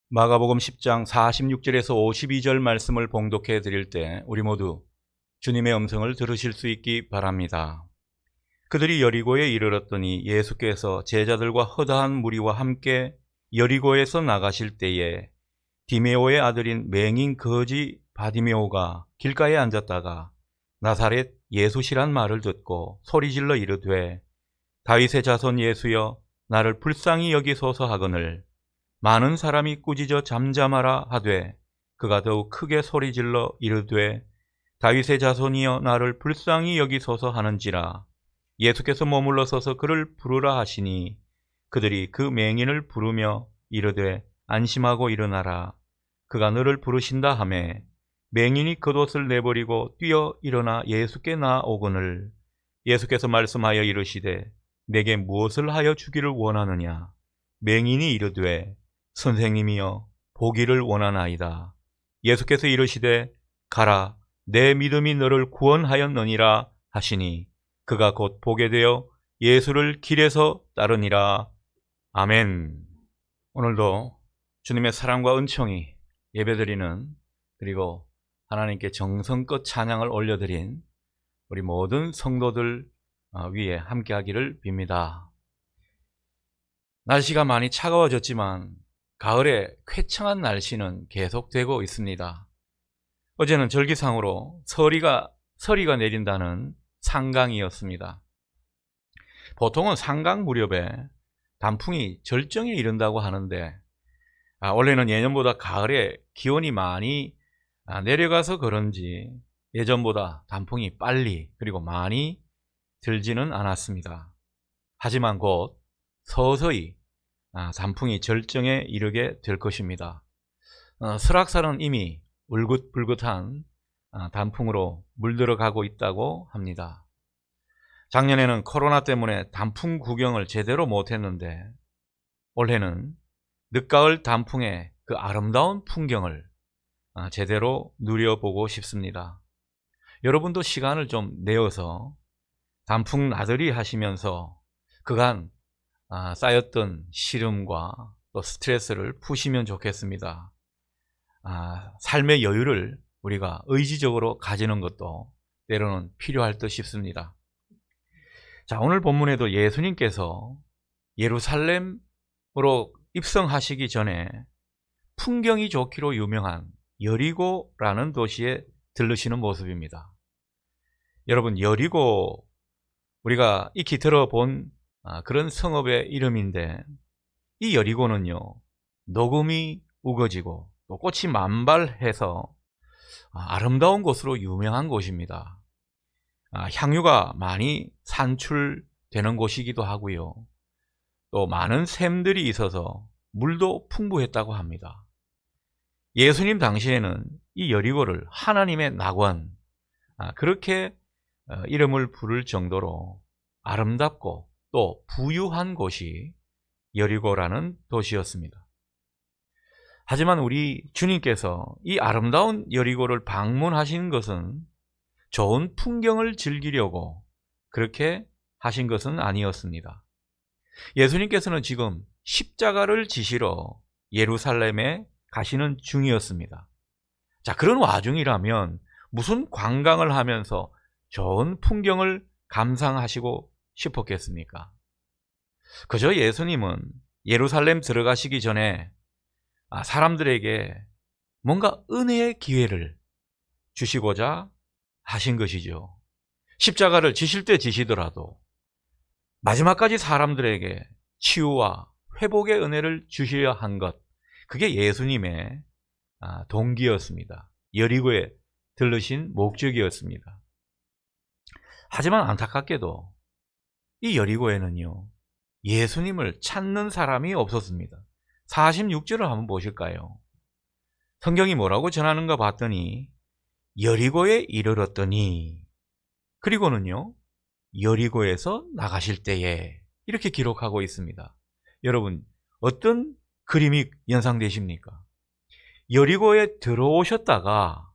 마가복음 10장 46절에서 52절 말씀을 봉독해 드릴 때 우리 모두 주님의 음성을 들으실 수 있기 바랍니다. 그들이 여리고에 이르렀더니 예수께서 제자들과 허다한 무리와 함께 여리고에서 나가실 때에 디메오의 아들인 맹인 거지 바디메오가 길가에 앉았다가 나사렛 예수시란 말을 듣고 소리질러 이르되 다윗의 자손 예수여 나를 불쌍히 여기소서 하거늘 많은 사람이 꾸짖어 잠잠하라 하되 그가 더욱 크게 소리질러 이르되 다윗의 자손이여 나를 불쌍히 여기소서 하는지라. 예수께서 머물러 서서 그를 부르라 하시니 그들이 그 맹인을 부르며 이르되 안심하고 일어나라. 그가 너를 부르신다 하매 맹인이 겉옷을 내버리고 뛰어 일어나 예수께 나아오거늘 예수께서 말씀하여 이르시되 내게 무엇을 하여 주기를 원하느냐. 맹인이 이르되 선생님이여 보기를 원하나이다. 예수께서 이르시되 가라 내 믿음이 너를 구원하였느니라 하시니 그가 곧 보게 되어 예수를 길에서 따르니라. 아멘. 오늘도 주님의 사랑과 은총이 예배드리는 그리고 하나님께 정성껏 찬양을 올려드린 우리 모든 성도들 위에 함께하기를 빕니다. 날씨가 많이 차가워졌지만 가을의 쾌청한 날씨는 계속되고 있습니다. 어제는 절기상으로 서리가 내린다는 상강이었습니다. 보통은 상강 무렵에 단풍이 절정에 이른다고 하는데 원래는 예년보다 가을에 기온이 많이 내려가서 그런지 예전보다 단풍이 빨리 그리고 많이 들지는 않았습니다. 하지만 곧 서서히 단풍이 절정에 이르게 될 것입니다. 설악산은 이미 울긋불긋한 단풍으로 물들어가고 있다고 합니다. 작년에는 코로나 때문에 단풍 구경을 제대로 못했는데 올해는 늦가을 단풍의 그 아름다운 풍경을 제대로 누려보고 싶습니다. 여러분도 시간을 좀 내어서 단풍 나들이 하시면서 그간 쌓였던 시름과 또 스트레스를 푸시면 좋겠습니다. 삶의 여유를 우리가 의지적으로 가지는 것도 때로는 필요할 듯 싶습니다. 자, 오늘 본문에도 예수님께서 예루살렘으로 입성하시기 전에 풍경이 좋기로 유명한 여리고라는 도시에 들르시는 모습입니다. 여러분, 여리고 우리가 익히 들어본 그런 성읍의 이름인데 이 여리고는요 녹음이 우거지고 또 꽃이 만발해서 아름다운 곳으로 유명한 곳입니다. 향유가 많이 산출되는 곳이기도 하고요. 또 많은 샘들이 있어서 물도 풍부했다고 합니다. 예수님 당시에는 이 여리고를 하나님의 낙원 그렇게 이름을 부를 정도로 아름답고 또 부유한 곳이 여리고라는 도시였습니다. 하지만 우리 주님께서 이 아름다운 여리고를 방문하신 것은 좋은 풍경을 즐기려고 그렇게 하신 것은 아니었습니다. 예수님께서는 지금 십자가를 지시러 예루살렘에 가시는 중이었습니다. 자, 그런 와중이라면 무슨 관광을 하면서 좋은 풍경을 감상하시고 싶었겠습니까? 그저 예수님은 예루살렘 들어가시기 전에 사람들에게 뭔가 은혜의 기회를 주시고자 하신 것이죠. 십자가를 지실 때 지시더라도 마지막까지 사람들에게 치유와 회복의 은혜를 주셔야 한 것, 그게 예수님의 동기였습니다. 여리고에 들르신 목적이었습니다. 하지만 안타깝게도 이 여리고에는요 예수님을 찾는 사람이 없었습니다. 46절을 한번 보실까요? 성경이 뭐라고 전하는가 봤더니 여리고에 이르렀더니 그리고는요 여리고에서 나가실 때에 이렇게 기록하고 있습니다. 여러분 어떤 그림이 연상되십니까? 여리고에 들어오셨다가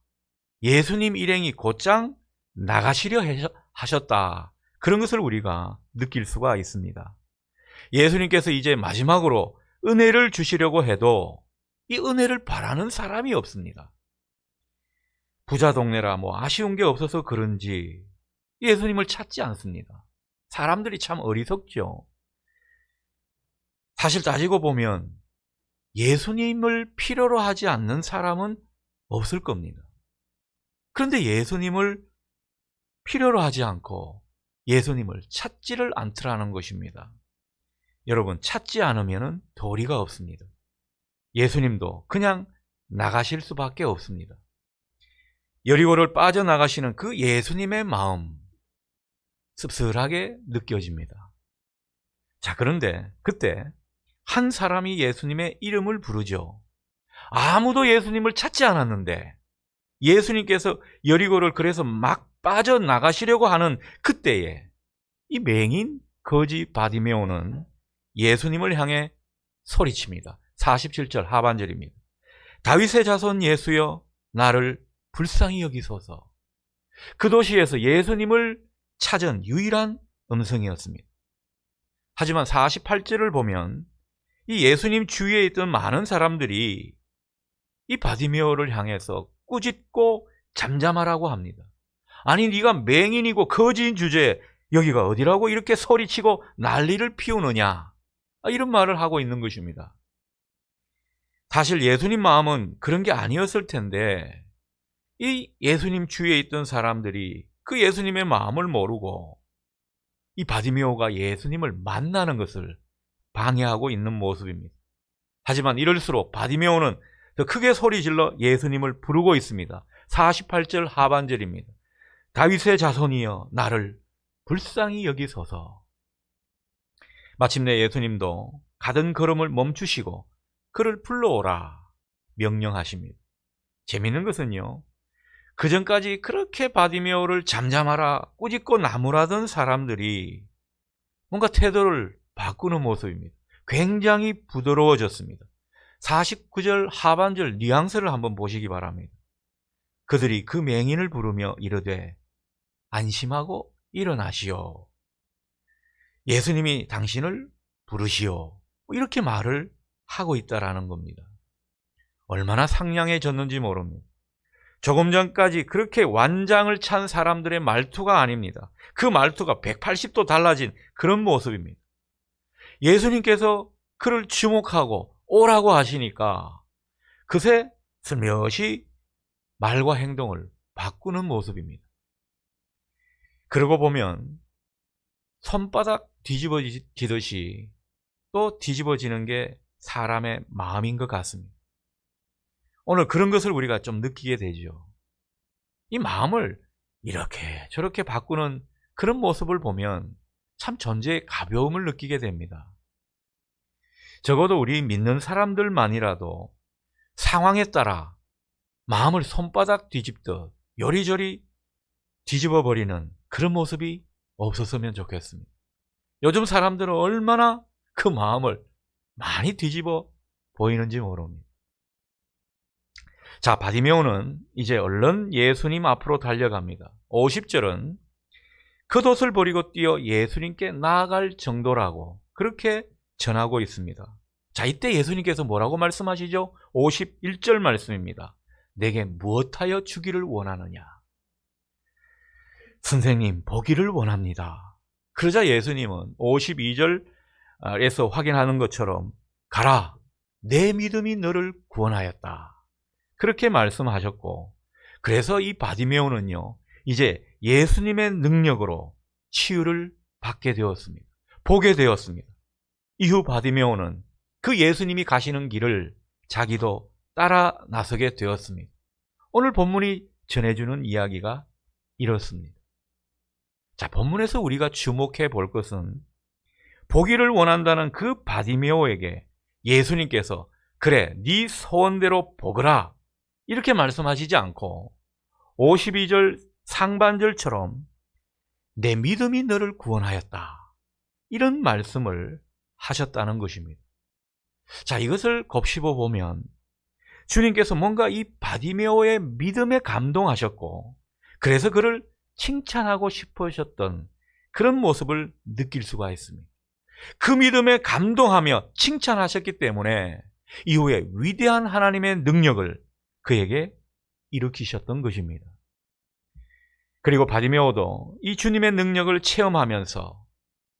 예수님 일행이 곧장 나가시려 하셨다. 그런 것을 우리가 느낄 수가 있습니다. 예수님께서 이제 마지막으로 은혜를 주시려고 해도 이 은혜를 바라는 사람이 없습니다. 부자 동네라 아쉬운 게 없어서 그런지 예수님을 찾지 않습니다. 사람들이 참 어리석죠. 사실 따지고 보면 예수님을 필요로 하지 않는 사람은 없을 겁니다. 그런데 예수님을 필요로 하지 않고 예수님을 찾지를 않더라는 것입니다. 여러분, 찾지 않으면 도리가 없습니다. 예수님도 그냥 나가실 수밖에 없습니다. 여리고를 빠져나가시는 그 예수님의 마음, 씁쓸하게 느껴집니다. 자, 그런데 그때 한 사람이 예수님의 이름을 부르죠. 아무도 예수님을 찾지 않았는데 예수님께서 여리고를 그래서 막 빠져나가시려고 하는 그때에 이 맹인 거지 바디메오는 예수님을 향해 소리칩니다. 47절 하반절입니다. 다윗의 자손 예수여, 나를 불쌍히 여기소서. 그 도시에서 예수님을 찾은 유일한 음성이었습니다. 하지만 48절을 보면 이 예수님 주위에 있던 많은 사람들이 이 바디메오를 향해서 꾸짖고 잠잠하라고 합니다. 아니, 네가 맹인이고 거지인 주제에 여기가 어디라고 이렇게 소리치고 난리를 피우느냐, 이런 말을 하고 있는 것입니다. 사실 예수님 마음은 그런 게 아니었을 텐데 이 예수님 주위에 있던 사람들이 그 예수님의 마음을 모르고 이 바디메오가 예수님을 만나는 것을 방해하고 있는 모습입니다. 하지만 이럴수록 바디메오는 더 크게 소리질러 예수님을 부르고 있습니다. 48절 하반절입니다. 다윗의 자손이여, 나를 불쌍히 여기소서. 마침내 예수님도 가던 걸음을 멈추시고 그를 불러오라 명령하십니다. 재미있는 것은요, 그전까지 그렇게 바디메오를 잠잠하라 꾸짖고 나무라던 사람들이 뭔가 태도를 바꾸는 모습입니다. 굉장히 부드러워졌습니다. 49절 하반절 뉘앙스를 한번 보시기 바랍니다. 그들이 그 맹인을 부르며 이르되 안심하고 일어나시오. 예수님이 당신을 부르시오. 이렇게 말을 하고 있다라는 겁니다. 얼마나 상냥해졌는지 모릅니다. 조금 전까지 그렇게 완장을 찬 사람들의 말투가 아닙니다. 그 말투가 180도 달라진 그런 모습입니다. 예수님께서 그를 주목하고 오라고 하시니까 그새 슬며시 말과 행동을 바꾸는 모습입니다. 그러고 보면 손바닥 뒤집어지듯이 또 뒤집어지는 게 사람의 마음인 것 같습니다. 오늘 그런 것을 우리가 좀 느끼게 되죠. 이 마음을 이렇게 저렇게 바꾸는 그런 모습을 보면 참 존재의 가벼움을 느끼게 됩니다. 적어도 우리 믿는 사람들만이라도 상황에 따라 마음을 손바닥 뒤집듯 요리조리 뒤집어 버리는 그런 모습이 없었으면 좋겠습니다. 요즘 사람들은 얼마나 그 마음을 많이 뒤집어 보이는지 모릅니다. 자, 바디메오는 이제 얼른 예수님 앞으로 달려갑니다. 50절은 겉옷을 버리고 뛰어 예수님께 나아갈 정도라고 그렇게 전하고 있습니다. 자, 이때 예수님께서 뭐라고 말씀하시죠? 51절 말씀입니다. 내게 무엇하여 주기를 원하느냐? 선생님, 보기를 원합니다. 그러자 예수님은 52절에서 확인하는 것처럼 가라, 내 믿음이 너를 구원하였다. 그렇게 말씀하셨고, 그래서 이 바디메오는요, 이제 예수님의 능력으로 치유를 받게 되었습니다. 보게 되었습니다. 이후 바디메오는 그 예수님이 가시는 길을 자기도 따라 나서게 되었습니다. 오늘 본문이 전해주는 이야기가 이렇습니다. 자, 본문에서 우리가 주목해 볼 것은 보기를 원한다는 그 바디메오에게 예수님께서 그래, 네 소원대로 보거라 이렇게 말씀하시지 않고 52절 상반절처럼 내 믿음이 너를 구원하였다 이런 말씀을 하셨다는 것입니다. 자, 이것을 곱씹어 보면 주님께서 뭔가 이 바디메오의 믿음에 감동하셨고 그래서 그를 칭찬하고 싶으셨던 그런 모습을 느낄 수가 있습니다. 그 믿음에 감동하며 칭찬하셨기 때문에 이후에 위대한 하나님의 능력을 그에게 일으키셨던 것입니다. 그리고 바디메오도 이 주님의 능력을 체험하면서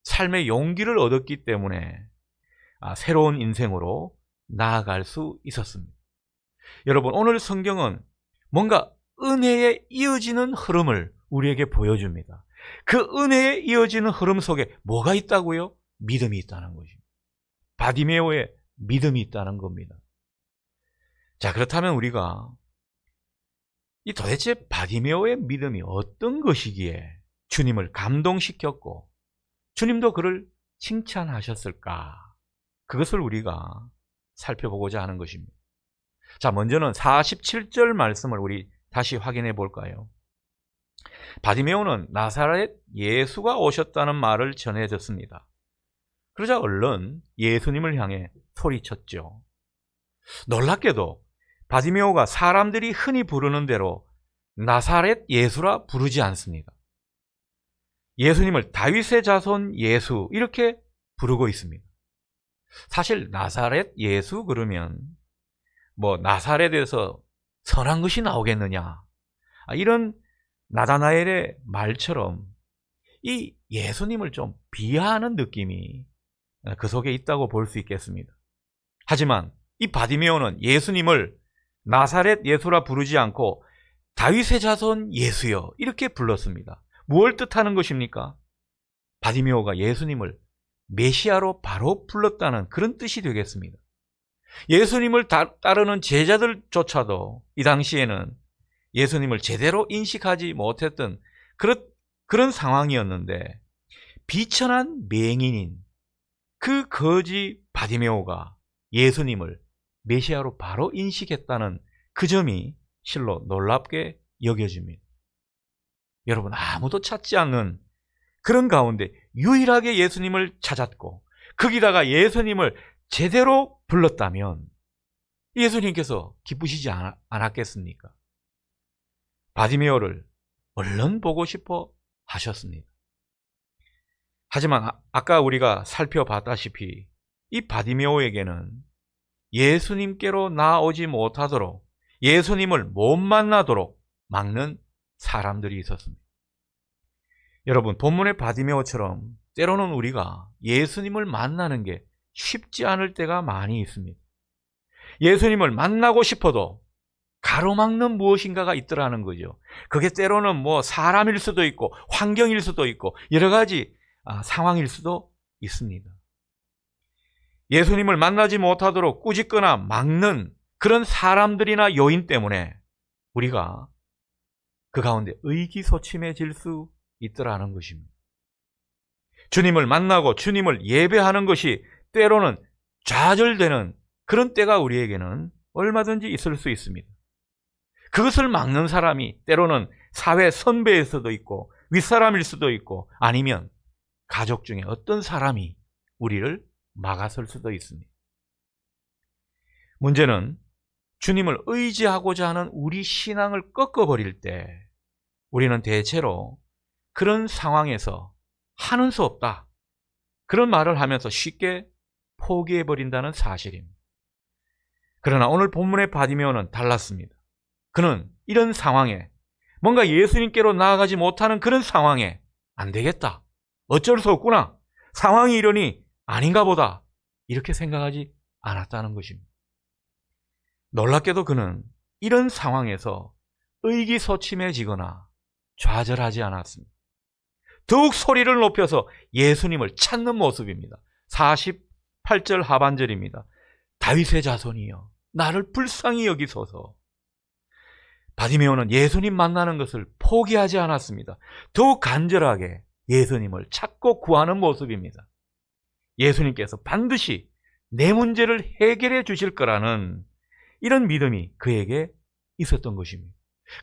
삶의 용기를 얻었기 때문에 새로운 인생으로 나아갈 수 있었습니다. 여러분, 오늘 성경은 뭔가 은혜에 이어지는 흐름을 우리에게 보여줍니다. 그 은혜에 이어지는 흐름 속에 뭐가 있다고요? 믿음이 있다는 것입니다. 바디메오의 믿음이 있다는 겁니다. 자, 그렇다면 우리가 이 도대체 바디메오의 믿음이 어떤 것이기에 주님을 감동시켰고 주님도 그를 칭찬하셨을까? 그것을 우리가 살펴보고자 하는 것입니다. 자, 먼저는 47절 말씀을 우리 다시 확인해 볼까요? 바디메오는 나사렛 예수가 오셨다는 말을 전해 듣습니다. 그러자 얼른 예수님을 향해 소리쳤죠. 놀랍게도 바디메오가 사람들이 흔히 부르는 대로 나사렛 예수라 부르지 않습니다. 예수님을 다윗의 자손 예수 이렇게 부르고 있습니다. 사실 나사렛 예수 그러면 나사렛에서 선한 것이 나오겠느냐, 이런 나다나엘의 말처럼 이 예수님을 좀 비하하는 느낌이 그 속에 있다고 볼 수 있겠습니다. 하지만 이 바디메오는 예수님을 나사렛 예수라 부르지 않고 다윗의 자손 예수여 이렇게 불렀습니다. 무엇을 뜻하는 것입니까? 바디메오가 예수님을 메시아로 바로 불렀다는 그런 뜻이 되겠습니다. 예수님을 따르는 제자들조차도 이 당시에는 예수님을 제대로 인식하지 못했던 그런 상황이었는데, 비천한 맹인인 그 거지 바디메오가 예수님을 메시아로 바로 인식했다는 그 점이 실로 놀랍게 여겨집니다. 여러분, 아무도 찾지 않는 그런 가운데 유일하게 예수님을 찾았고 거기다가 예수님을 제대로 불렀다면 예수님께서 기쁘시지 않았겠습니까? 바디메오를 얼른 보고 싶어 하셨습니다. 하지만 아까 우리가 살펴봤다시피 이 바디메오에게는 예수님께로 나아오지 못하도록, 예수님을 못 만나도록 막는 사람들이 있었습니다. 여러분, 본문의 바디메오처럼 때로는 우리가 예수님을 만나는 게 쉽지 않을 때가 많이 있습니다. 예수님을 만나고 싶어도 가로막는 무엇인가가 있더라는 거죠. 그게 때로는 사람일 수도 있고 환경일 수도 있고 여러 가지 상황일 수도 있습니다. 예수님을 만나지 못하도록 꾸짖거나 막는 그런 사람들이나 요인 때문에 우리가 그 가운데 의기소침해질 수 있더라는 것입니다. 주님을 만나고 주님을 예배하는 것이 때로는 좌절되는 그런 때가 우리에게는 얼마든지 있을 수 있습니다. 그것을 막는 사람이 때로는 사회 선배일 수도 있고 윗사람일 수도 있고 아니면 가족 중에 어떤 사람이 우리를 막아설 수도 있습니다. 문제는 주님을 의지하고자 하는 우리 신앙을 꺾어버릴 때 우리는 대체로 그런 상황에서 하는 수 없다, 그런 말을 하면서 쉽게 포기해버린다는 사실입니다. 그러나 오늘 본문의 바디메오는 달랐습니다. 그는 이런 상황에, 뭔가 예수님께로 나아가지 못하는 그런 상황에 안 되겠다, 어쩔 수 없구나, 상황이 이러니 아닌가 보다, 이렇게 생각하지 않았다는 것입니다. 놀랍게도 그는 이런 상황에서 의기소침해지거나 좌절하지 않았습니다. 더욱 소리를 높여서 예수님을 찾는 모습입니다. 48절 하반절입니다. 다윗의 자손이여 나를 불쌍히 여기소서. 바디메오는 예수님 만나는 것을 포기하지 않았습니다. 더욱 간절하게 예수님을 찾고 구하는 모습입니다. 예수님께서 반드시 내 문제를 해결해 주실 거라는 이런 믿음이 그에게 있었던 것입니다.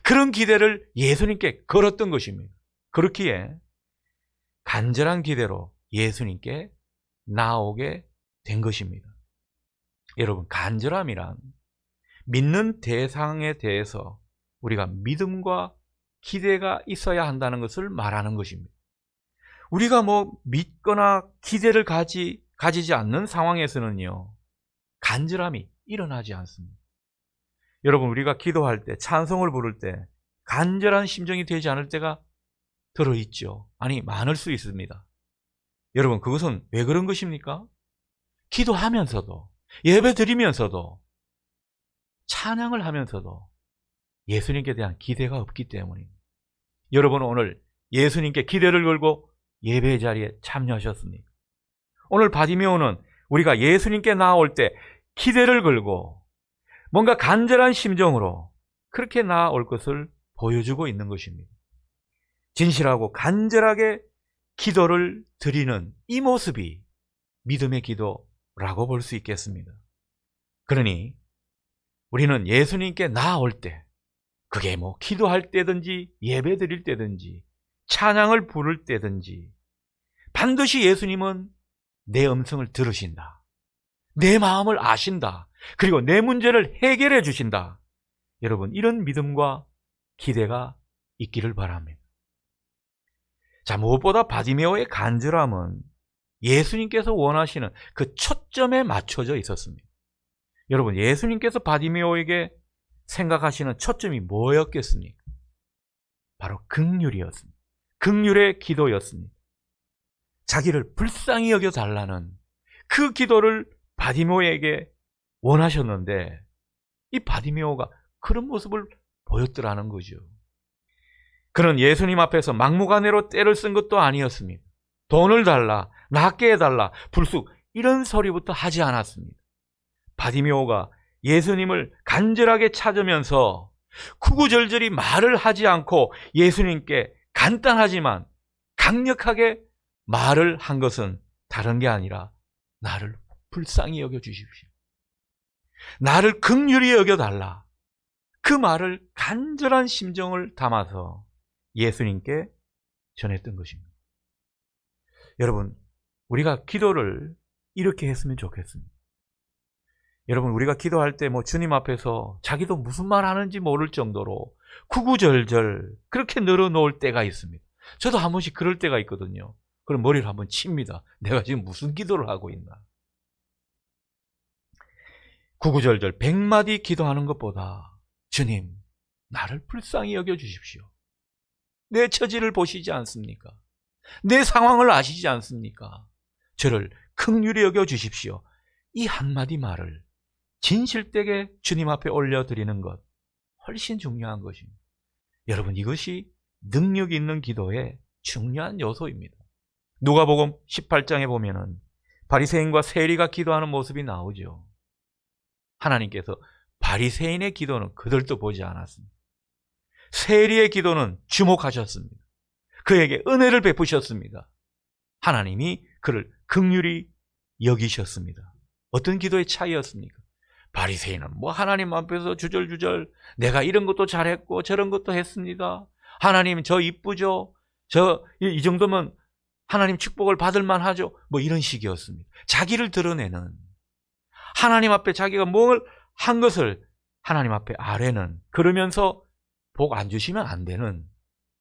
그런 기대를 예수님께 걸었던 것입니다. 그렇기에 간절한 기대로 예수님께 나오게 된 것입니다. 여러분, 간절함이란 믿는 대상에 대해서 우리가 믿음과 기대가 있어야 한다는 것을 말하는 것입니다. 우리가 믿거나 기대를 가지지 않는 상황에서는요, 간절함이 일어나지 않습니다. 여러분, 우리가 기도할 때, 찬송을 부를 때 간절한 심정이 되지 않을 때가 들어있죠. 아니, 많을 수 있습니다. 여러분, 그것은 왜 그런 것입니까? 기도하면서도, 예배 드리면서도, 찬양을 하면서도 예수님께 대한 기대가 없기 때문입니다. 여러분은 오늘 예수님께 기대를 걸고 예배 자리에 참여하셨습니까? 오늘 바디메오는 우리가 예수님께 나아올 때 기대를 걸고 뭔가 간절한 심정으로 그렇게 나아올 것을 보여주고 있는 것입니다. 진실하고 간절하게 기도를 드리는 이 모습이 믿음의 기도라고 볼 수 있겠습니다. 그러니 우리는 예수님께 나아올 때, 그게 뭐 기도할 때든지 예배 드릴 때든지 찬양을 부를 때든지 반드시 예수님은 내 음성을 들으신다. 내 마음을 아신다. 그리고 내 문제를 해결해 주신다. 여러분, 이런 믿음과 기대가 있기를 바랍니다. 자, 무엇보다 바디메오의 간절함은 예수님께서 원하시는 그 초점에 맞춰져 있었습니다. 여러분, 예수님께서 바디메오에게 생각하시는 초점이 뭐였겠습니까? 바로 긍휼이었습니다. 긍휼의 기도였습니다. 자기를 불쌍히 여겨달라는 그 기도를 바디메오에게 원하셨는데 이 바디메오가 그런 모습을 보였더라는 거죠. 그는 예수님 앞에서 막무가내로 떼를 쓴 것도 아니었습니다. 돈을 달라, 낫게 해달라, 불쑥 이런 소리부터 하지 않았습니다. 바디메오가 예수님을 간절하게 찾으면서 구구절절히 말을 하지 않고 예수님께 간단하지만 강력하게 말을 한 것은 다른 게 아니라 나를 불쌍히 여겨주십시오. 나를 긍휼히 여겨달라. 그 말을 간절한 심정을 담아서 예수님께 전했던 것입니다. 여러분, 우리가 기도를 이렇게 했으면 좋겠습니다. 여러분, 우리가 기도할 때 주님 앞에서 자기도 무슨 말 하는지 모를 정도로 구구절절 그렇게 늘어놓을 때가 있습니다. 저도 한 번씩 그럴 때가 있거든요. 그럼 머리를 한번 칩니다. 내가 지금 무슨 기도를 하고 있나. 구구절절 100마디 기도하는 것보다 주님, 나를 불쌍히 여겨주십시오. 내 처지를 보시지 않습니까? 내 상황을 아시지 않습니까? 저를 긍휼히 여겨주십시오. 이 한마디 말을 진실되게 주님 앞에 올려드리는 것, 훨씬 중요한 것입니다. 여러분, 이것이 능력 있는 기도의 중요한 요소입니다. 누가복음 18장에 보면은 바리새인과 세리가 기도하는 모습이 나오죠. 하나님께서 바리새인의 기도는 그들도 보지 않았습니다. 세리의 기도는 주목하셨습니다. 그에게 은혜를 베푸셨습니다. 하나님이 그를 긍휼히 여기셨습니다. 어떤 기도의 차이였습니까? 바리새인은 하나님 앞에서 주절주절 내가 이런 것도 잘했고 저런 것도 했습니다. 하나님 저 이쁘죠? 이 정도면 하나님 축복을 받을 만하죠? 이런 식이었습니다. 자기를 드러내는, 하나님 앞에 자기가 뭘 한 것을 하나님 앞에 아뢰는, 그러면서 복 안 주시면 안 되는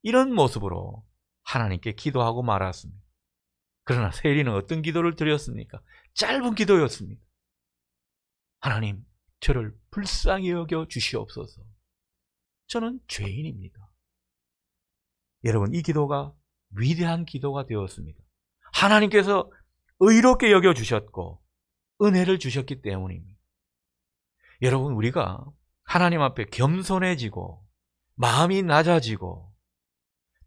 이런 모습으로 하나님께 기도하고 말았습니다. 그러나 세리는 어떤 기도를 드렸습니까? 짧은 기도였습니다. 하나님, 저를 불쌍히 여겨 주시옵소서. 저는 죄인입니다. 여러분, 이 기도가 위대한 기도가 되었습니다. 하나님께서 의롭게 여겨 주셨고 은혜를 주셨기 때문입니다. 여러분, 우리가 하나님 앞에 겸손해지고 마음이 낮아지고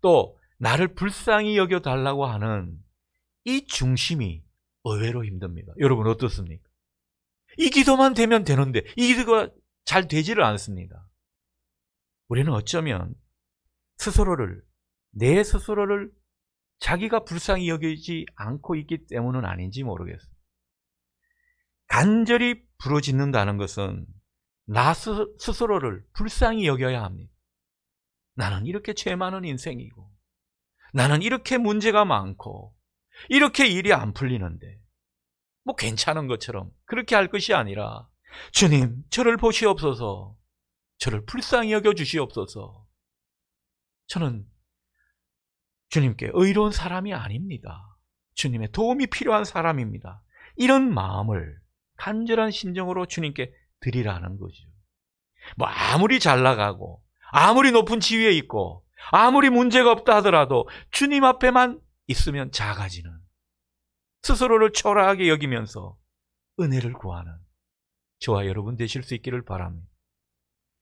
또 나를 불쌍히 여겨달라고 하는 이 중심이 의외로 힘듭니다. 여러분, 어떻습니까? 이 기도만 되면 되는데 이 기도가 잘 되지를 않습니다. 우리는 어쩌면 내 스스로를 자기가 불쌍히 여기지 않고 있기 때문은 아닌지 모르겠어요. 간절히 부르짖는다는 것은 나 스스로를 불쌍히 여겨야 합니다. 나는 이렇게 죄 많은 인생이고, 나는 이렇게 문제가 많고, 이렇게 일이 안 풀리는데 괜찮은 것처럼 그렇게 할 것이 아니라, 주님, 저를 보시옵소서. 저를 불쌍히 여겨 주시옵소서. 저는 주님께 의로운 사람이 아닙니다. 주님의 도움이 필요한 사람입니다. 이런 마음을 간절한 심정으로 주님께 드리라는 거죠. 뭐 아무리 잘 나가고 아무리 높은 지위에 있고 아무리 문제가 없다 하더라도 주님 앞에만 있으면 작아지는, 스스로를 초라하게 여기면서 은혜를 구하는 저와 여러분 되실 수 있기를 바랍니다.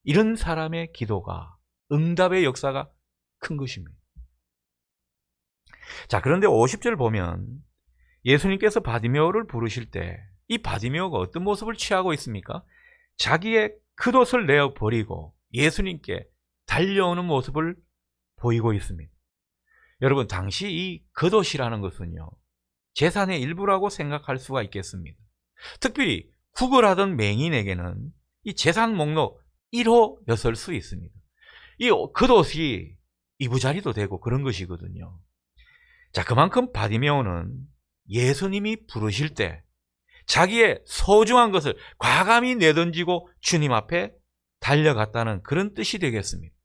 이런 사람의 기도가, 응답의 역사가 큰 것입니다. 자, 그런데 50절 보면 예수님께서 바디메오를 부르실 때 이 바디메오가 어떤 모습을 취하고 있습니까? 자기의 겉옷을 내어버리고 예수님께 달려오는 모습을 보이고 있습니다. 여러분, 당시 이 겉옷이라는 것은요, 재산의 일부라고 생각할 수가 있겠습니다. 특별히 구걸하던 맹인에게는 이 재산 목록 1호였을 수 있습니다. 이 겉옷이 이부자리도 되고 그런 것이거든요. 자, 그만큼 바디메오는 예수님이 부르실 때 자기의 소중한 것을 과감히 내던지고 주님 앞에 달려갔다는 그런 뜻이 되겠습니다.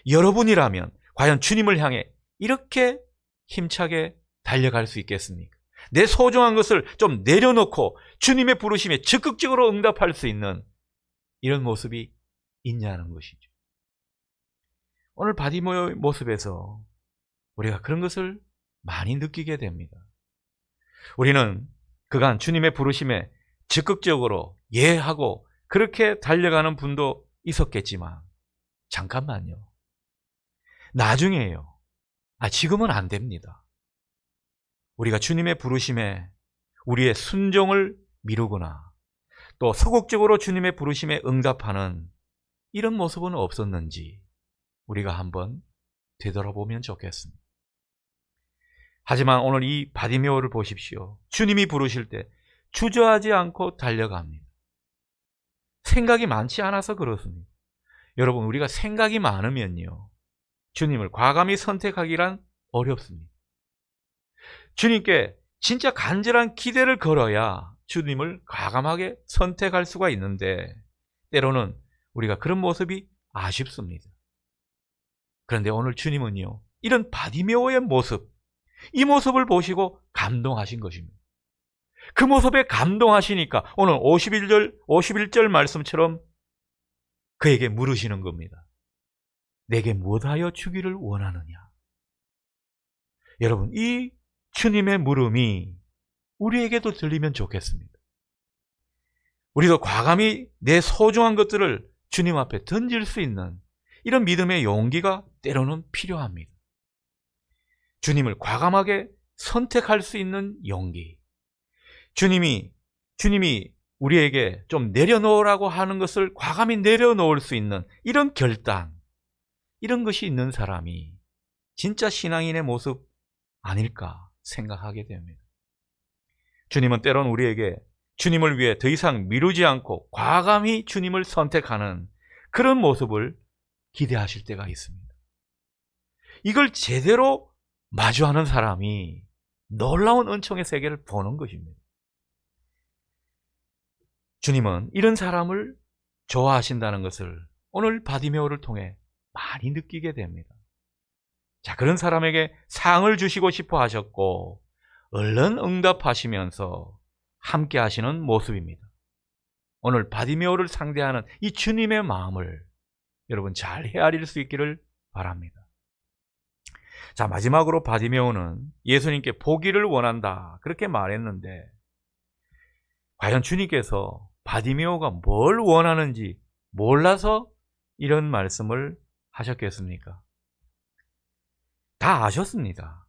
여러분이라면 과연 주님을 향해 이렇게 힘차게 달려갈 수 있겠습니까? 내 소중한 것을 좀 내려놓고 주님의 부르심에 적극적으로 응답할 수 있는 이런 모습이 있냐는 것이죠. 오늘 바디메오의 모습에서 우리가 그런 것을 많이 느끼게 됩니다. 우리는 그간 주님의 부르심에 적극적으로 예하고 그렇게 달려가는 분도 있었겠지만, 잠깐만요, 나중에요, 지금은 안 됩니다. 우리가 주님의 부르심에 우리의 순종을 미루거나 또 소극적으로 주님의 부르심에 응답하는 이런 모습은 없었는지 우리가 한번 되돌아보면 좋겠습니다. 하지만 오늘 이 바디메오를 보십시오. 주님이 부르실 때 주저하지 않고 달려갑니다. 생각이 많지 않아서 그렇습니다. 여러분, 우리가 생각이 많으면요, 주님을 과감히 선택하기란 어렵습니다. 주님께 진짜 간절한 기대를 걸어야 주님을 과감하게 선택할 수가 있는데, 때로는 우리가 그런 모습이 아쉽습니다. 그런데 오늘 주님은요, 이런 바디메오의 모습, 이 모습을 보시고 감동하신 것입니다. 그 모습에 감동하시니까 오늘 51절 말씀처럼 그에게 물으시는 겁니다. 내게 무엇하여 주기를 원하느냐? 여러분, 이 주님의 물음이 우리에게도 들리면 좋겠습니다. 우리도 과감히 내 소중한 것들을 주님 앞에 던질 수 있는 이런 믿음의 용기가 때로는 필요합니다. 주님을 과감하게 선택할 수 있는 용기. 주님이 우리에게 좀 내려놓으라고 하는 것을 과감히 내려놓을 수 있는 이런 결단, 이런 것이 있는 사람이 진짜 신앙인의 모습 아닐까 생각하게 됩니다. 주님은 때론 우리에게 주님을 위해 더 이상 미루지 않고 과감히 주님을 선택하는 그런 모습을 기대하실 때가 있습니다. 이걸 제대로 마주하는 사람이 놀라운 은총의 세계를 보는 것입니다. 주님은 이런 사람을 좋아하신다는 것을 오늘 바디메오를 통해 많이 느끼게 됩니다. 자, 그런 사람에게 상을 주시고 싶어 하셨고 얼른 응답하시면서 함께 하시는 모습입니다. 오늘 바디메오를 상대하는 이 주님의 마음을 여러분 잘 헤아릴 수 있기를 바랍니다. 자, 마지막으로 바디메오는 예수님께 보기를 원한다 그렇게 말했는데, 과연 주님께서 바디메오가 뭘 원하는지 몰라서 이런 말씀을 하셨겠습니까? 다 아셨습니다.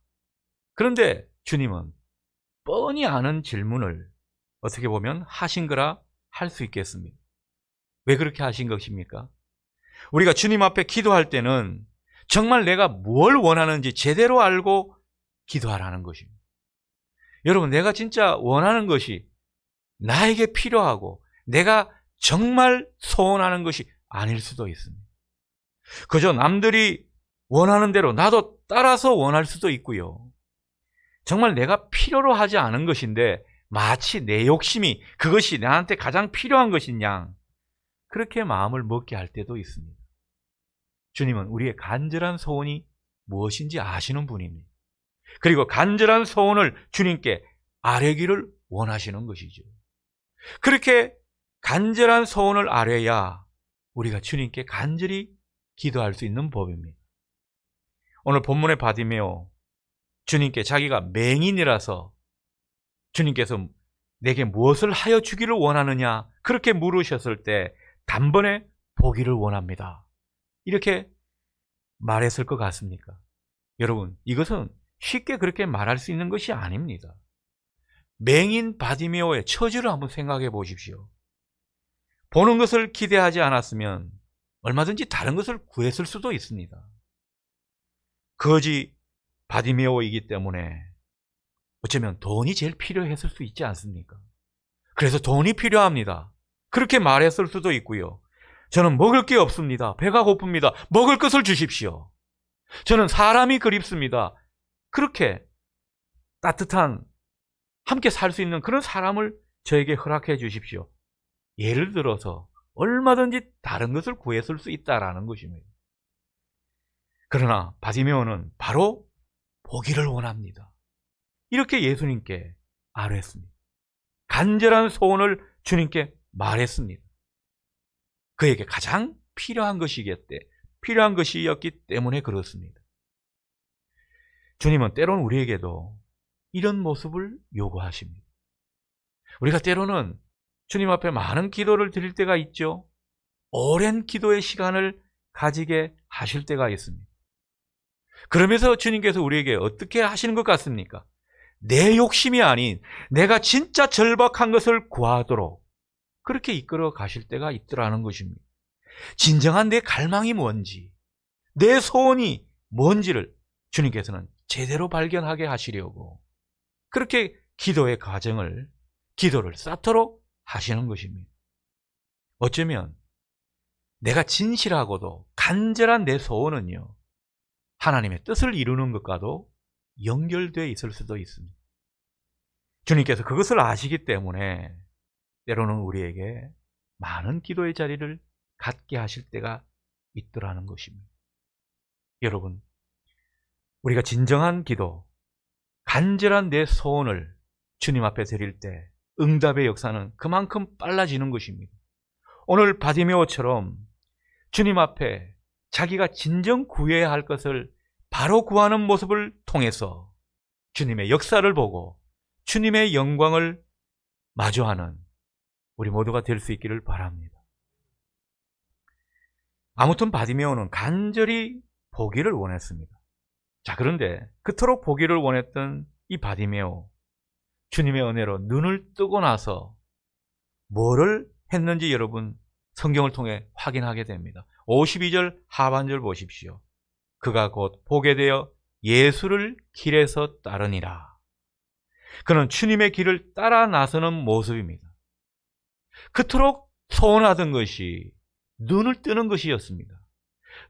그런데 주님은 뻔히 아는 질문을 어떻게 보면 하신 거라 할 수 있겠습니다. 왜 그렇게 하신 것입니까? 우리가 주님 앞에 기도할 때는 정말 내가 뭘 원하는지 제대로 알고 기도하라는 것입니다. 여러분, 내가 진짜 원하는 것이 나에게 필요하고 내가 정말 소원하는 것이 아닐 수도 있습니다. 그저 남들이 원하는 대로 나도 따라서 원할 수도 있고요. 정말 내가 필요로 하지 않은 것인데 마치 내 욕심이 그것이 나한테 가장 필요한 것인 양 그렇게 마음을 먹게 할 때도 있습니다. 주님은 우리의 간절한 소원이 무엇인지 아시는 분입니다. 그리고 간절한 소원을 주님께 아뢰기를 원하시는 것이죠. 그렇게 간절한 소원을 아뢰야 우리가 주님께 간절히 기도할 수 있는 법입니다. 오늘 본문의 바디메오, 주님께 자기가 맹인이라서 주님께서 내게 무엇을 하여 주기를 원하느냐 그렇게 물으셨을 때 단번에 보기를 원합니다. 이렇게 말했을 것 같습니까? 여러분, 이것은 쉽게 그렇게 말할 수 있는 것이 아닙니다. 맹인 바디메오의 처지를 한번 생각해 보십시오. 보는 것을 기대하지 않았으면 얼마든지 다른 것을 구했을 수도 있습니다. 거지 바디메오이기 때문에 어쩌면 돈이 제일 필요했을 수 있지 않습니까? 그래서 돈이 필요합니다. 그렇게 말했을 수도 있고요. 저는 먹을 게 없습니다. 배가 고픕니다. 먹을 것을 주십시오. 저는 사람이 그립습니다. 그렇게 따뜻한 함께 살 수 있는 그런 사람을 저에게 허락해 주십시오. 예를 들어서 얼마든지 다른 것을 구했을 수 있다라는 것입니다. 그러나 바디메오는 바로 보기를 원합니다. 이렇게 예수님께 아뢰었습니다. 간절한 소원을 주님께 말했습니다. 그에게 가장 필요한 것이었기 때문에 그렇습니다. 주님은 때로는 우리에게도 이런 모습을 요구하십니다. 우리가 때로는 주님 앞에 많은 기도를 드릴 때가 있죠. 오랜 기도의 시간을 가지게 하실 때가 있습니다. 그러면서 주님께서 우리에게 어떻게 하시는 것 같습니까? 내 욕심이 아닌 내가 진짜 절박한 것을 구하도록 그렇게 이끌어 가실 때가 있더라는 것입니다. 진정한 내 갈망이 뭔지, 내 소원이 뭔지를 주님께서는 제대로 발견하게 하시려고 그렇게 기도의 과정을, 기도를 쌓도록 하시는 것입니다. 어쩌면 내가 진실하고도 간절한 내 소원은요, 하나님의 뜻을 이루는 것과도 연결되어 있을 수도 있습니다. 주님께서 그것을 아시기 때문에 때로는 우리에게 많은 기도의 자리를 갖게 하실 때가 있더라는 것입니다. 여러분, 우리가 진정한 기도, 간절한 내 소원을 주님 앞에 드릴 때 응답의 역사는 그만큼 빨라지는 것입니다. 오늘 바디메오처럼 주님 앞에 자기가 진정 구해야 할 것을 바로 구하는 모습을 통해서 주님의 역사를 보고 주님의 영광을 마주하는 우리 모두가 될 수 있기를 바랍니다. 아무튼 바디메오는 간절히 보기를 원했습니다. 자, 그런데 그토록 보기를 원했던 이 바디메오, 주님의 은혜로 눈을 뜨고 나서 뭐를 했는지 여러분 성경을 통해 확인하게 됩니다. 52절 하반절 보십시오. 그가 곧 보게 되어 예수를 길에서 따르니라. 그는 주님의 길을 따라 나서는 모습입니다. 그토록 소원하던 것이 눈을 뜨는 것이었습니다.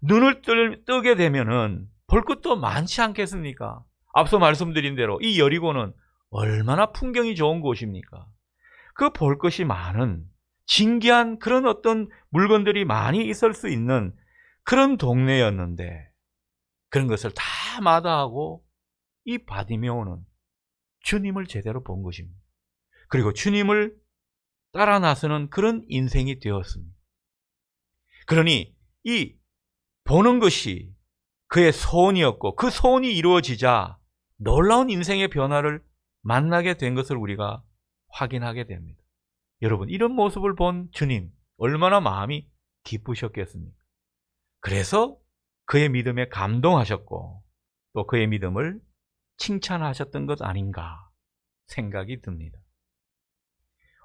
눈을 뜨게 되면은 볼 것도 많지 않겠습니까? 앞서 말씀드린 대로 이 여리고는 얼마나 풍경이 좋은 곳입니까? 그 볼 것이 많은 신기한 그런 어떤 물건들이 많이 있을 수 있는 그런 동네였는데 그런 것을 다 마다하고 이 바디메오는 주님을 제대로 본 것입니다. 그리고 주님을 따라 나서는 그런 인생이 되었습니다. 그러니 이 보는 것이 그의 소원이었고 그 소원이 이루어지자 놀라운 인생의 변화를 만나게 된 것을 우리가 확인하게 됩니다. 여러분, 이런 모습을 본 주님 얼마나 마음이 기쁘셨겠습니까? 그래서 그의 믿음에 감동하셨고 또 그의 믿음을 칭찬하셨던 것 아닌가 생각이 듭니다.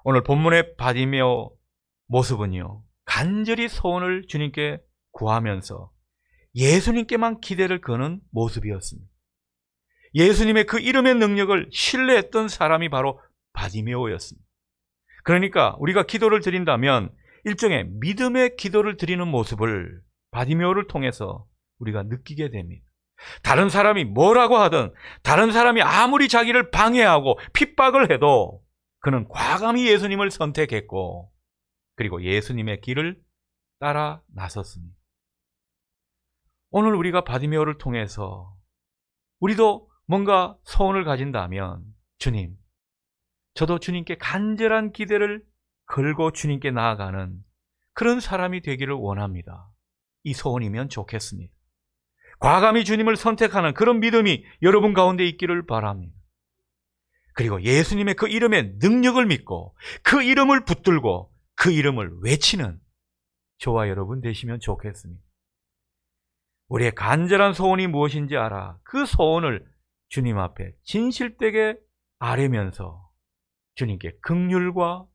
오늘 본문의 바디메오 모습은요, 간절히 소원을 주님께 구하면서 예수님께만 기대를 거는 모습이었습니다. 예수님의 그 이름의 능력을 신뢰했던 사람이 바로 바디메오였습니다. 그러니까 우리가 기도를 드린다면 일종의 믿음의 기도를 드리는 모습을 바디메오를 통해서 우리가 느끼게 됩니다. 다른 사람이 뭐라고 하든, 다른 사람이 아무리 자기를 방해하고 핍박을 해도 그는 과감히 예수님을 선택했고 그리고 예수님의 길을 따라 나섰습니다. 오늘 우리가 바디메오를 통해서 우리도 뭔가 소원을 가진다면 주님, 저도 주님께 간절한 기대를 걸고 주님께 나아가는 그런 사람이 되기를 원합니다. 이 소원이면 좋겠습니다. 과감히 주님을 선택하는 그런 믿음이 여러분 가운데 있기를 바랍니다. 그리고 예수님의 그 이름의 능력을 믿고 그 이름을 붙들고 그 이름을 외치는 저와 여러분 되시면 좋겠습니다. 우리의 간절한 소원이 무엇인지 알아 그 소원을 주님 앞에 진실되게 아뢰면서 주님께 긍휼과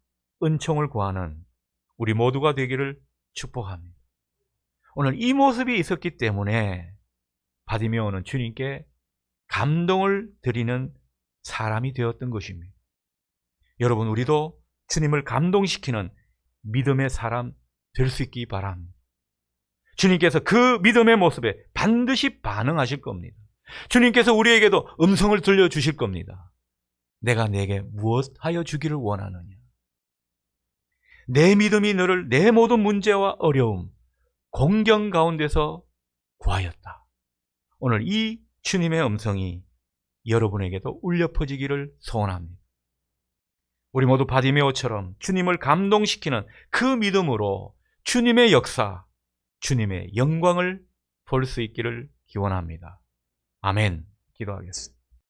은총을 구하는 우리 모두가 되기를 축복합니다. 오늘 이 모습이 있었기 때문에 바디메오는 주님께 감동을 드리는 사람이 되었던 것입니다. 여러분, 우리도 주님을 감동시키는 믿음의 사람 될 수 있기 바랍니다. 주님께서 그 믿음의 모습에 반드시 반응하실 겁니다. 주님께서 우리에게도 음성을 들려주실 겁니다. 내가 내게 무엇하여 주기를 원하느냐. 내 믿음이 너를 내 모든 문제와 어려움, 공경 가운데서 구하였다. 오늘 이 주님의 음성이 여러분에게도 울려 퍼지기를 소원합니다. 우리 모두 바디메오처럼 주님을 감동시키는 그 믿음으로 주님의 역사, 주님의 영광을 볼 수 있기를 기원합니다. 아멘. 기도하겠습니다.